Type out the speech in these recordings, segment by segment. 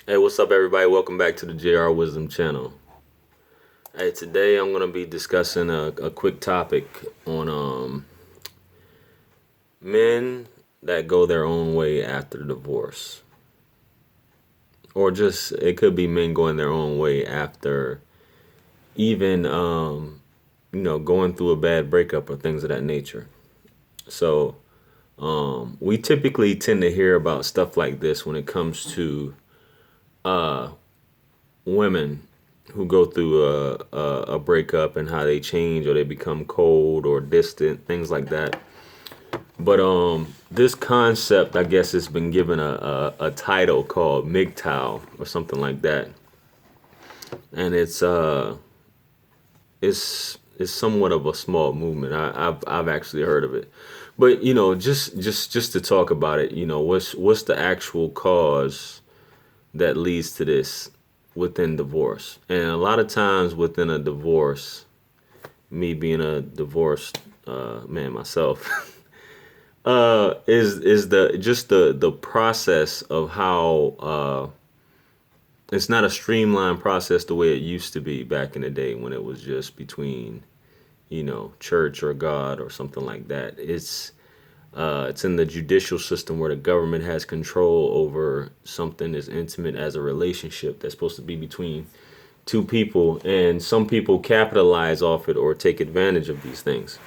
Hey, what's up, everybody? Welcome back to the JR Wisdom channel. Hey, today I'm going to be discussing a quick topic on men that go their own way after divorce. Or just, it could be men going their own way after even, going through a bad breakup or things of that nature. So, we typically tend to hear about stuff like this when it comes to women who go through a breakup and how they change or they become cold or distant, things like that. But this concept, I guess, has been given a title called MGTOW or something like that, and it's somewhat of a small movement. I've actually heard of it, but just to talk about it, what's the actual cause that leads to this within divorce. And a lot of times within a divorce, me being a divorced man myself, is the process of how it's not a streamlined process the way it used to be back in the day when it was just between church or God or something like that. It's in the judicial system where the government has control over something as intimate as a relationship that's supposed to be between two people, and some people capitalize off it or take advantage of these things.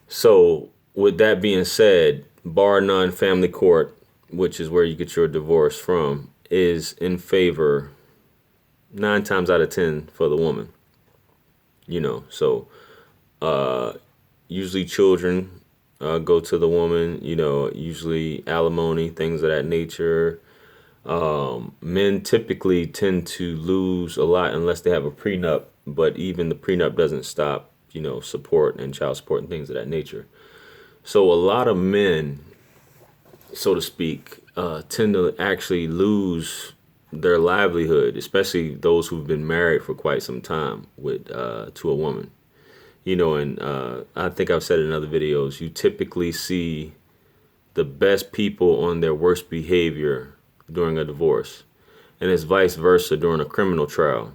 So, with that being said, bar none, family court, which is where you get your divorce from, is in favor 9 times out of 10 for the woman. So usually children go to the woman, usually alimony, things of that nature. Men typically tend to lose a lot unless they have a prenup, but even the prenup doesn't stop, support and child support and things of that nature. So a lot of men, so to speak, tend to actually lose their livelihood, especially those who've been married for quite some time with to a woman. And I think I've said in other videos, you typically see the best people on their worst behavior during a divorce. And it's vice versa during a criminal trial.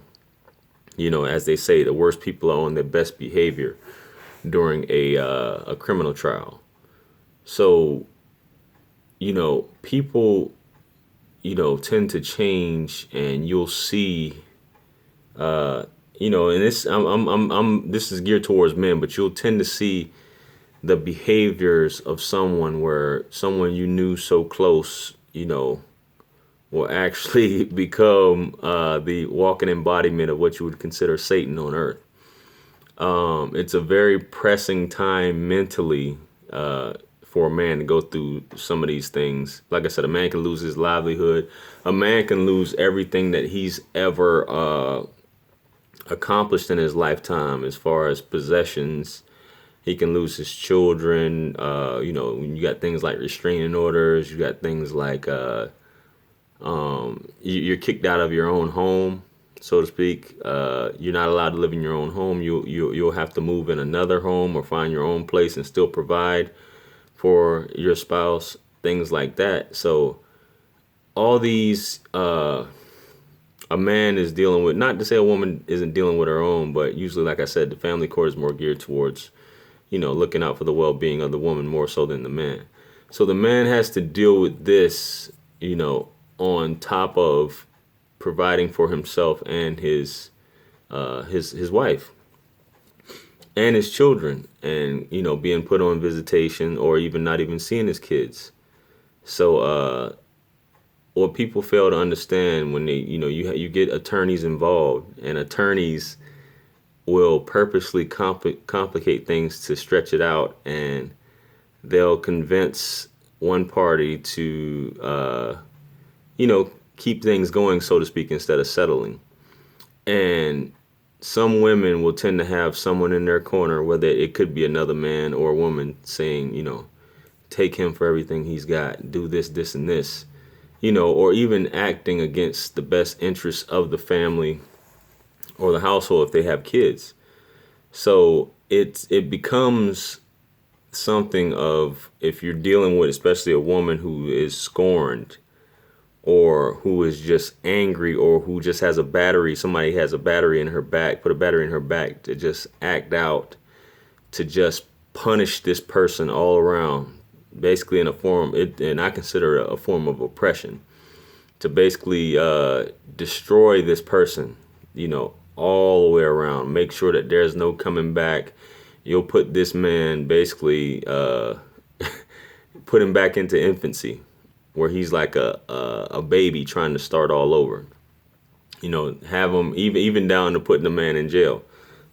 As they say, the worst people are on their best behavior during a criminal trial. So, people, tend to change, and you'll see, and this is geared towards men, but you'll tend to see the behaviors of someone where someone you knew so close, will actually become the walking embodiment of what you would consider Satan on earth. It's a very pressing time mentally for a man to go through some of these things. Like I said, a man can lose his livelihood. A man can lose everything that he's ever accomplished in his lifetime as far as possessions. He can lose his children. You got things like restraining orders. You got things like you're kicked out of your own home, so to speak. You're not allowed to live in your own home. You'll have to move in another home or find your own place and still provide for your spouse. Things like that. So all these a man is dealing with. Not to say a woman isn't dealing with her own, but usually, like I said, the family court is more geared towards looking out for the well-being of the woman more so than the man. So the man has to deal with this, on top of providing for himself and his wife and his children, and being put on visitation or even not even seeing his kids. So what people fail to understand when they you get attorneys involved, and attorneys will purposely complicate things to stretch it out, and they'll convince one party to keep things going, so to speak, instead of settling. And some women will tend to have someone in their corner, whether it could be another man or a woman, saying, take him for everything he's got, do this, this, and this, or even acting against the best interests of the family or the household if they have kids. So it becomes something of, if you're dealing with especially a woman who is scorned or who is just angry, or who just has a battery. Somebody has a battery in her back, put a battery in her back to just act out, to just punish this person all around, basically in a form, and I consider it a form of oppression, to basically destroy this person, all the way around. Make sure that there's no coming back. You'll put this man basically, put him back into infancy, where he's like a baby trying to start all over. Have him even down to putting the man in jail,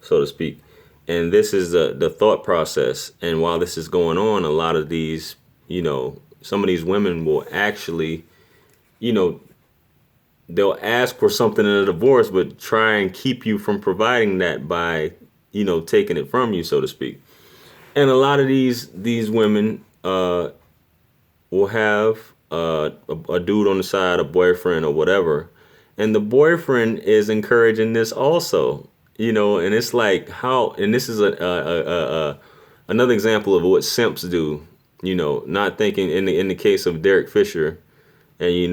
so to speak. And this is the thought process. And while this is going on, a lot of these, some of these women will actually, they'll ask for something in a divorce, but try and keep you from providing that by, taking it from you, so to speak. And a lot of these women will have a dude on the side, a boyfriend or whatever, and the boyfriend is encouraging this also, and it's like how, and this is another example of what simps do, not thinking in the case of Derek Fisher and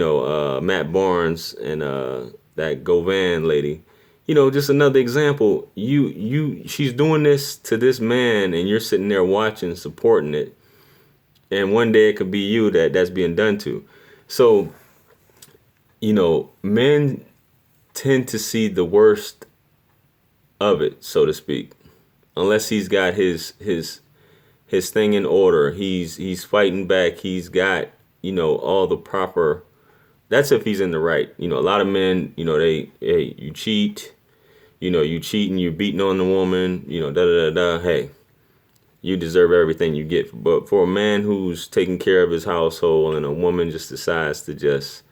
Matt Barnes and that Govan lady, just another example. She's doing this to this man, and you're sitting there watching, supporting it, and one day it could be you that's being done to. So, men tend to see the worst of it, so to speak, unless he's got his thing in order. He's fighting back. He's got all the proper. That's if he's in the right. A lot of men, you cheat. You cheating. You're beating on the woman. Da da da da. Hey, you deserve everything you get. But for a man who's taking care of his household, and a woman just decides to just,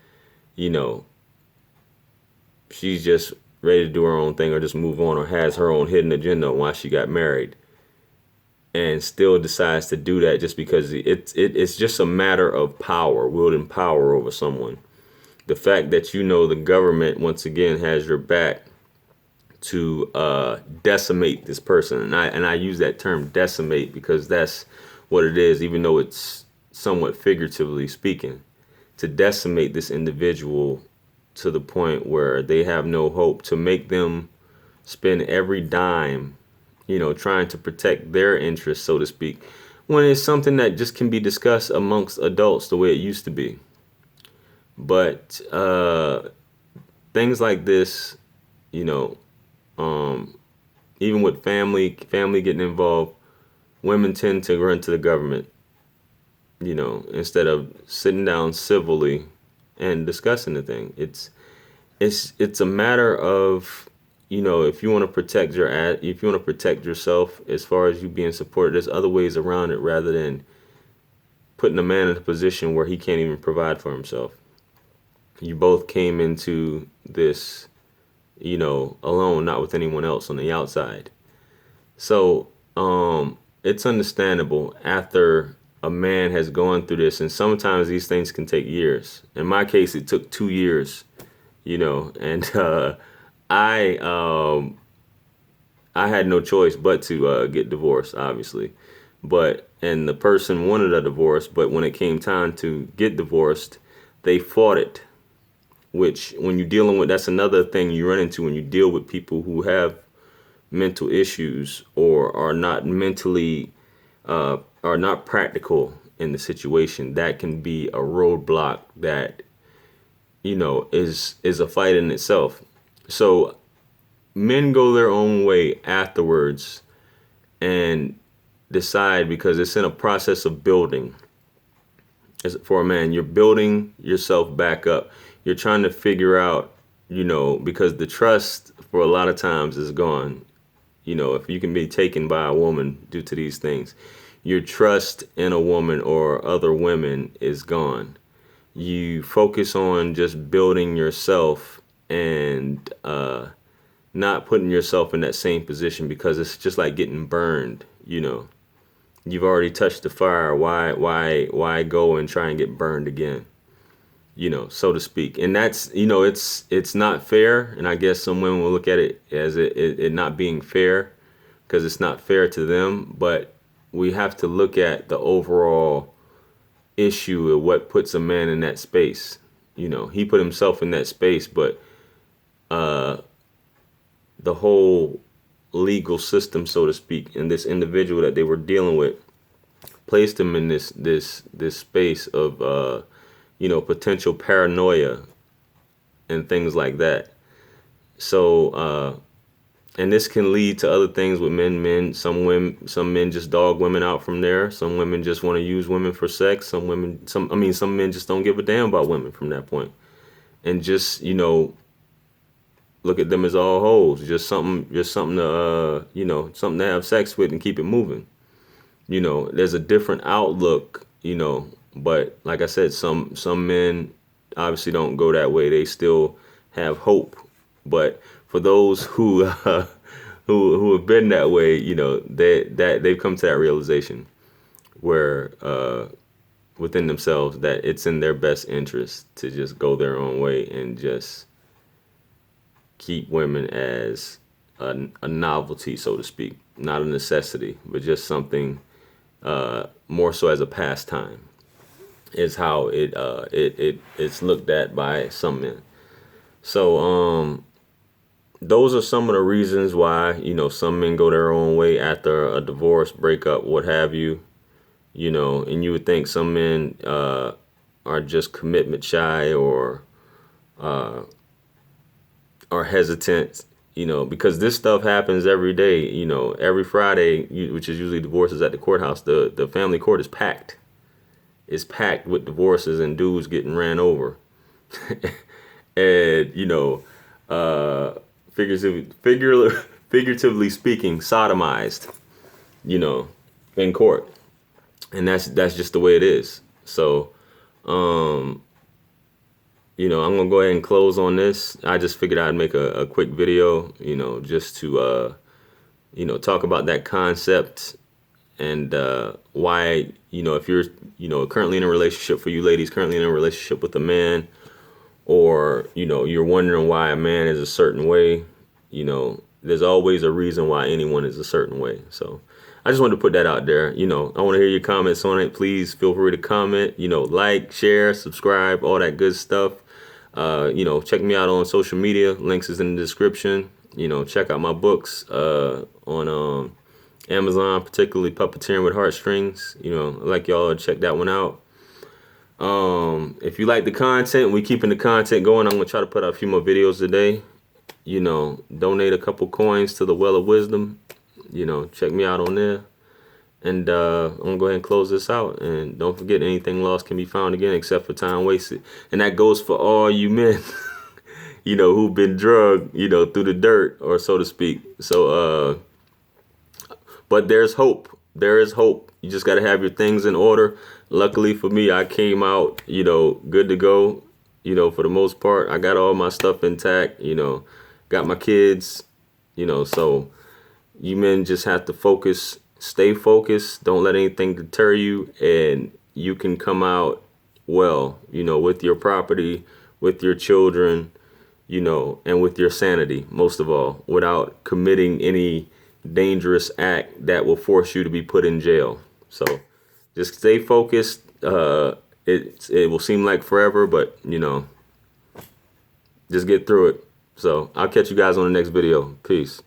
she's just ready to do her own thing, or just move on, or has her own hidden agenda on why she got married, and still decides to do that just because it's just a matter of power, wielding power over someone. The fact that the government once again has your back to decimate this person, and I use that term decimate because that's what it is, even though it's somewhat figuratively speaking, to decimate this individual to the point where they have no hope, to make them spend every dime, trying to protect their interests, so to speak, when it's something that just can be discussed amongst adults the way it used to be. But things like this, even with family getting involved, women tend to run to the government, instead of sitting down civilly and discussing the thing. It's a matter of, if you want to protect if you want to protect yourself as far as you being supported, there's other ways around it rather than putting a man in a position where he can't even provide for himself. You both came into this, alone, not with anyone else on the outside. So, it's understandable after a man has gone through this, and sometimes these things can take years. In my case, it took 2 years, and I had no choice but to get divorced, obviously. And the person wanted a divorce, but when it came time to get divorced, they fought it. Which, when you're dealing with, that's another thing you run into when you deal with people who have mental issues or are not mentally, are not practical in the situation. That can be a roadblock that, is a fight in itself. So men go their own way afterwards and decide, because it's in a process of building. For a man, you're building yourself back up. You're trying to figure out, because the trust for a lot of times is gone. If you can be taken by a woman due to these things, your trust in a woman or other women is gone. You focus on just building yourself and not putting yourself in that same position, because it's just like getting burned. You've already touched the fire. Why go and try and get burned again? So to speak. And that's, it's not fair. And I guess some women will look at it as it not being fair, because it's not fair to them. But we have to look at the overall issue of what puts a man in that space. he put himself in that space, but the whole legal system, so to speak, and this individual that they were dealing with placed him in this space of potential paranoia and things like that. So and this can lead to other things with men. Some men just dog women out from there. Some women just want to use women for sex. Some men just don't give a damn about women from that point, and just look at them as all hoes. Just something to something to have sex with and keep it moving. There's a different outlook. But like I said, some men obviously don't go that way. They still have hope. But for those who who have been that way, they've come to that realization where within themselves that it's in their best interest to just go their own way and just keep women as a novelty, so to speak, not a necessity, but just something more so as a pastime. Is how it's looked at by some men. So those are some of the reasons why some men go their own way after a divorce, breakup, what have you. And you would think some men are just commitment shy or are hesitant, because this stuff happens every day. Every Friday, which is usually divorces at the courthouse, the family court is packed. It's packed with divorces and dudes getting ran over. And, figuratively speaking, sodomized, in court. And that's just the way it is. So, I'm going to go ahead and close on this. I just figured I'd make a quick video, just to, talk about that concept and why, if you're, currently in a relationship, for you ladies currently in a relationship with a man, or, you're wondering why a man is a certain way, there's always a reason why anyone is a certain way. So I just wanted to put that out there. I want to hear your comments on it. Please feel free to comment, like, share, subscribe, all that good stuff. Check me out on social media. Links is in the description. Check out my books on Amazon, particularly Puppeteering with Heartstrings. I'd like y'all to check that one out. If you like the content, we keeping the content going. I'm gonna try to put out a few more videos today. Donate a couple coins to the Well of Wisdom. Check me out on there. And I'm gonna go ahead and close this out. And don't forget, anything lost can be found again, except for time wasted. And that goes for all you men, who've been drugged, through the dirt, or so to speak. So, but there's hope. There is hope. You just got to have your things in order. Luckily for me, I came out, good to go. For the most part, I got all my stuff intact. Got my kids. So you men just have to focus, stay focused. Don't let anything deter you, and you can come out well, with your property, with your children, and with your sanity, most of all, without committing any dangerous act that will force you to be put in jail. So just stay focused. It will seem like forever, but just get through it. So I'll catch you guys on the next video. Peace.